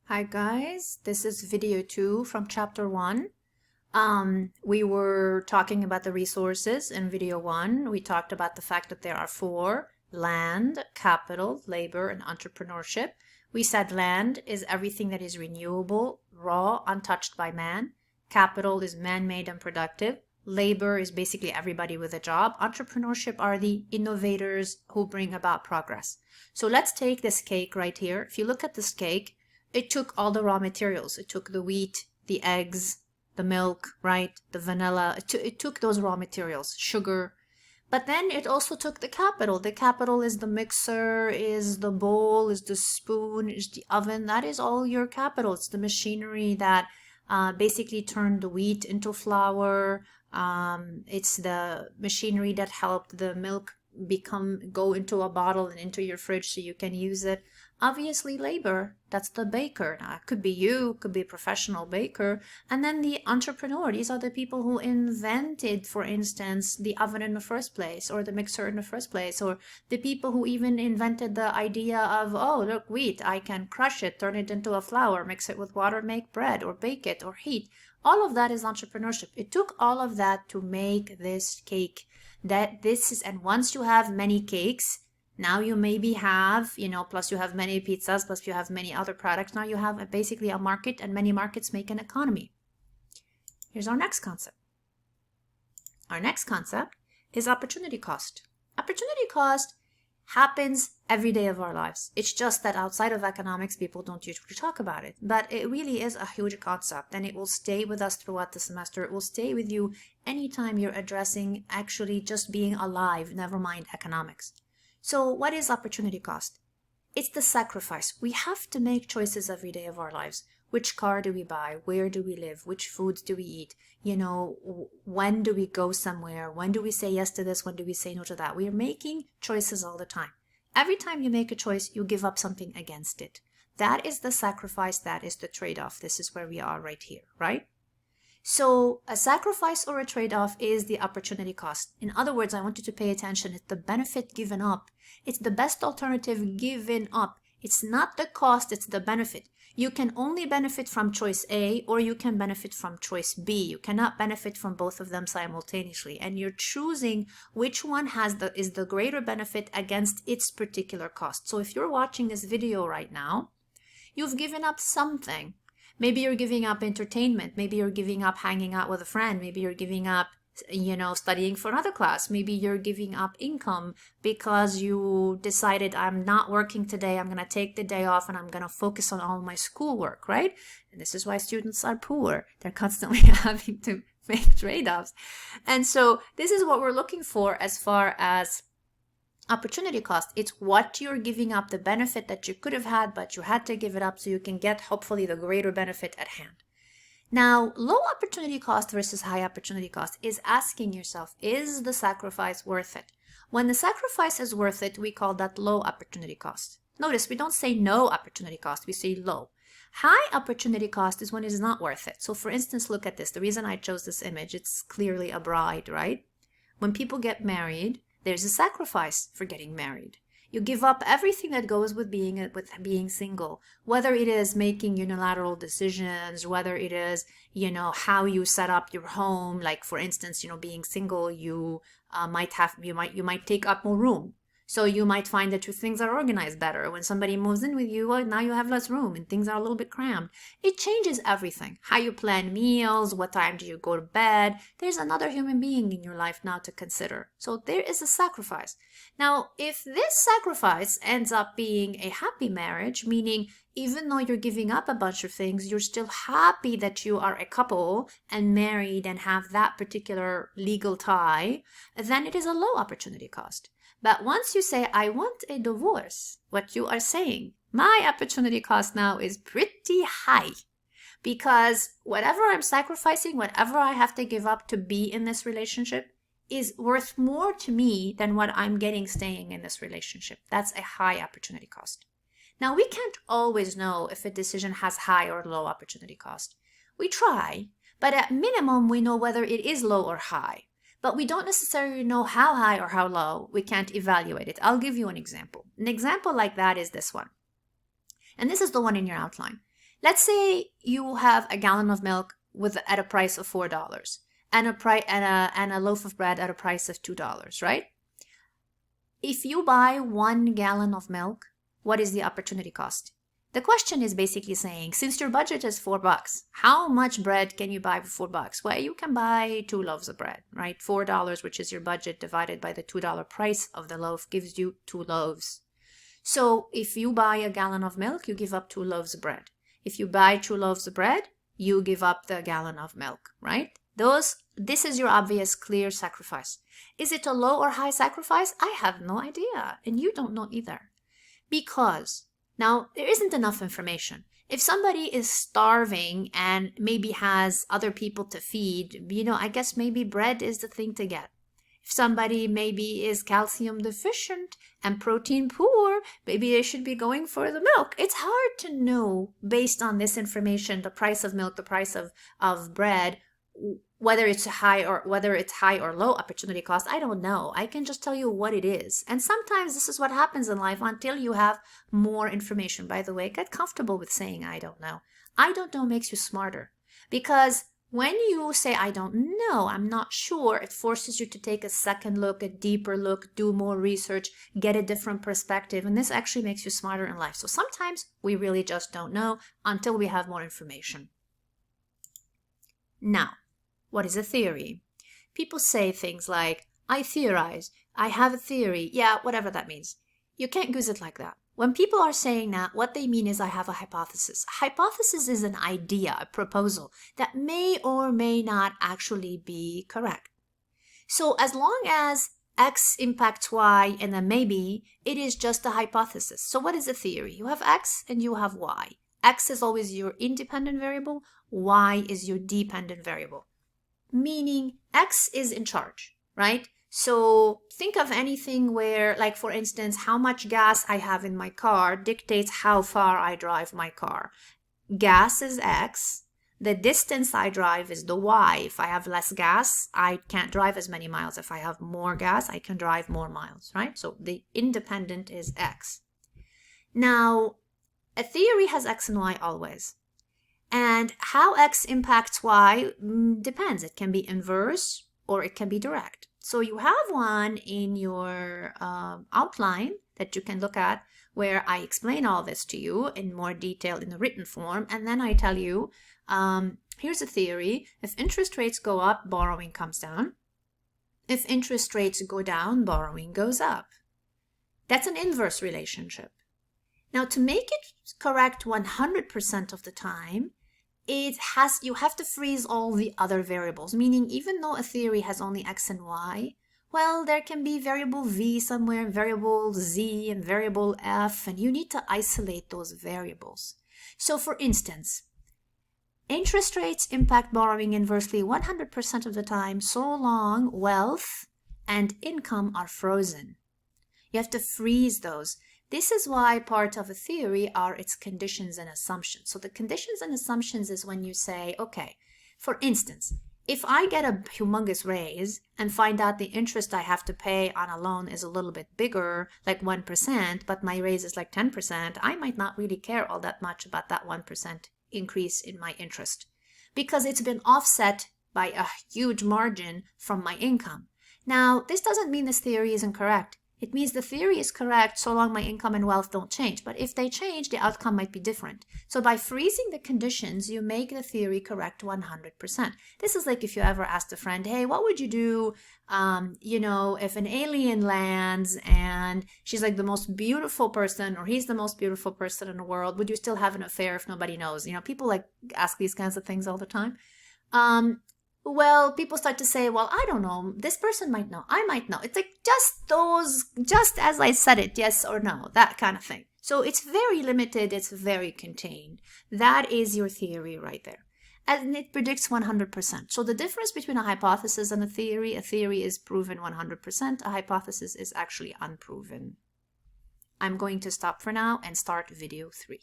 Hi guys, this is video 2 from chapter 1. We were talking about the resources in video 1. We talked about the fact that there are 4: land, capital, labor, and entrepreneurship. We said land is everything that is renewable, raw, untouched by man. Capital is man-made and productive. Labor is basically everybody with a job. Entrepreneurship are the innovators who bring about progress. So let's take this cake right here. If you look at this cake, it took all the raw materials. It took the wheat, the eggs, the milk, right? The vanilla. It took those raw materials, sugar. But then it also took the capital. The capital is the mixer, is the bowl, is the spoon, is the oven. That is all your capital. It's the machinery that basically turned the wheat into flour. It's the machinery that helped the milk go into a bottle and into your fridge so you can use it. Obviously labor, that's the baker. Now it could be you, could be a professional baker. And then the entrepreneur, these are the people who invented, for instance, the oven in the first place, or the mixer in the first place, or the people who even invented the idea of, oh, look, wheat, I can crush it, turn it into a flour, mix it with water, make bread, or bake it, or heat. All of that is entrepreneurship. It took all of that to make this cake. And once you have many cakes, now you maybe have, plus you have many pizzas, plus you have many other products. Now you have basically a market, and many markets make an economy. Here's our next concept. Our next concept is opportunity cost. Opportunity cost happens every day of our lives. It's just that outside of economics, people don't usually talk about it. But it really is a huge concept, and it will stay with us throughout the semester. It will stay with you anytime you're addressing actually just being alive, never mind economics. So what is opportunity cost? It's the sacrifice. We have to make choices every day of our lives. Which car do we buy? Where do we live? Which foods do we eat? When do we go somewhere? When do we say yes to this? When do we say no to that? We are making choices all the time. Every time you make a choice, you give up something against it. That is the sacrifice. That is the trade-off. This is where we are right here, right? So a sacrifice or a trade-off is the opportunity cost. In other words, I want you to pay attention. It's the benefit given up. It's the best alternative given up. It's not the cost, it's the benefit. You can only benefit from choice A, or you can benefit from choice B. You cannot benefit from both of them simultaneously. And you're choosing which one is the greater benefit against its particular cost. So if you're watching this video right now, you've given up something. Maybe you're giving up entertainment. Maybe you're giving up hanging out with a friend. Maybe you're giving up, studying for another class. Maybe you're giving up income because you decided, I'm not working today. I'm going to take the day off and I'm going to focus on all my schoolwork, right? And this is why students are poor. They're constantly having to make trade-offs. And so this is what we're looking for as far as opportunity cost. It's what you're giving up, the benefit that you could have had, but you had to give it up so you can get hopefully the greater benefit at hand. Now, low opportunity cost versus high opportunity cost is asking yourself, is the sacrifice worth it? When the sacrifice is worth it, we call that low opportunity cost. Notice we don't say no opportunity cost, we say low. High opportunity cost is when it is not worth it. So for instance, look at this. The reason I chose this image, it's clearly a bride, right? When people get married, there's a sacrifice for getting married. You give up everything that goes with being single, whether it is making unilateral decisions, whether it is, how you set up your home. Like for instance, being single, you might take up more room. So you might find that your things are organized better. When somebody moves in with you, well, now you have less room and things are a little bit crammed. It changes everything. How you plan meals, what time do you go to bed. There's another human being in your life now to consider. So there is a sacrifice. Now, if this sacrifice ends up being a happy marriage, meaning even though you're giving up a bunch of things, you're still happy that you are a couple and married and have that particular legal tie, then it is a low opportunity cost. But once you say, I want a divorce, what you are saying, my opportunity cost now is pretty high, because whatever I'm sacrificing, whatever I have to give up to be in this relationship is worth more to me than what I'm getting staying in this relationship. That's a high opportunity cost. Now, we can't always know if a decision has high or low opportunity cost. We try, but at minimum, we know whether it is low or high. But we don't necessarily know how high or how low. We can't evaluate it. I'll give you an example. An example like that is this one. And this is the one in your outline. Let's say you have a gallon of milk at a price of $4 and a loaf of bread at a price of $2, right? If you buy 1 gallon of milk, what is the opportunity cost? The question is basically saying, since your budget is $4, how much bread can you buy for $4? Well, you can buy 2 loaves of bread, right? $4, which is your budget, divided by the $2 price of the loaf, gives you 2 loaves. So if you buy a gallon of milk, you give up 2 loaves of bread. If you buy 2 loaves of bread, you give up the gallon of milk, right? This is your obvious, clear sacrifice. Is it a low or high sacrifice? I have no idea, and you don't know either. Because now there isn't enough information. If somebody is starving and maybe has other people to feed, I guess maybe bread is the thing to get. If somebody maybe is calcium deficient and protein poor, maybe they should be going for the milk. It's hard to know based on this information, the price of milk, the price of bread, whether it's high or low opportunity cost. I don't know. I can just tell you what it is. And sometimes this is what happens in life until you have more information. By the way, get comfortable with saying I don't know. I don't know makes you smarter, because when you say, I don't know, I'm not sure, it forces you to take a second look, a deeper look, do more research, get a different perspective, and this actually makes you smarter in life. So sometimes we really just don't know until we have more information. Now, what is a theory? People say things like, I theorize, I have a theory, yeah, whatever that means. You can't use it like that. When people are saying that, what they mean is I have a hypothesis. A hypothesis is an idea, a proposal that may or may not actually be correct. So as long as X impacts Y and then maybe, it is just a hypothesis. So what is a theory? You have X and you have Y. X is always your independent variable, Y is your dependent variable. Meaning X is in charge, right? So think of anything where, like for instance, how much gas I have in my car dictates how far I drive my car. Gas is X. The distance I drive is the Y. If I have less gas, I can't drive as many miles. If I have more gas, I can drive more miles, right? So the independent is X. Now, a theory has X and Y always. And how X impacts Y depends. It can be inverse or it can be direct. So you have one in your outline that you can look at where I explain all this to you in more detail in the written form. And then I tell you, here's a theory. If interest rates go up, borrowing comes down. If interest rates go down, borrowing goes up. That's an inverse relationship. Now, to make it correct 100% of the time, you have to freeze all the other variables, meaning even though a theory has only X and Y, well, there can be variable V somewhere, variable Z and variable F, and you need to isolate those variables. So for instance, interest rates impact borrowing inversely 100% of the time, so long wealth and income are frozen. You have to freeze those. This is why part of a theory are its conditions and assumptions. So the conditions and assumptions is when you say, okay, for instance, if I get a humongous raise and find out the interest I have to pay on a loan is a little bit bigger, like 1%, but my raise is like 10%, I might not really care all that much about that 1% increase in my interest because it's been offset by a huge margin from my income. Now, this doesn't mean this theory isn't correct. It means the theory is correct so long my income and wealth don't change. But if they change, the outcome might be different. So by freezing the conditions, you make the theory correct 100%. This is like if you ever asked a friend, hey, what would you do, if an alien lands and she's like the most beautiful person or he's the most beautiful person in the world, would you still have an affair if nobody knows? people like ask these kinds of things all the time. Well, people start to say, well, I don't know. This person might know. I might know. It's like just as I said it, yes or no, that kind of thing. So it's very limited. It's very contained. That is your theory right there. And it predicts 100%. So the difference between a hypothesis and a theory is proven 100%. A hypothesis is actually unproven. I'm going to stop for now and start video 3.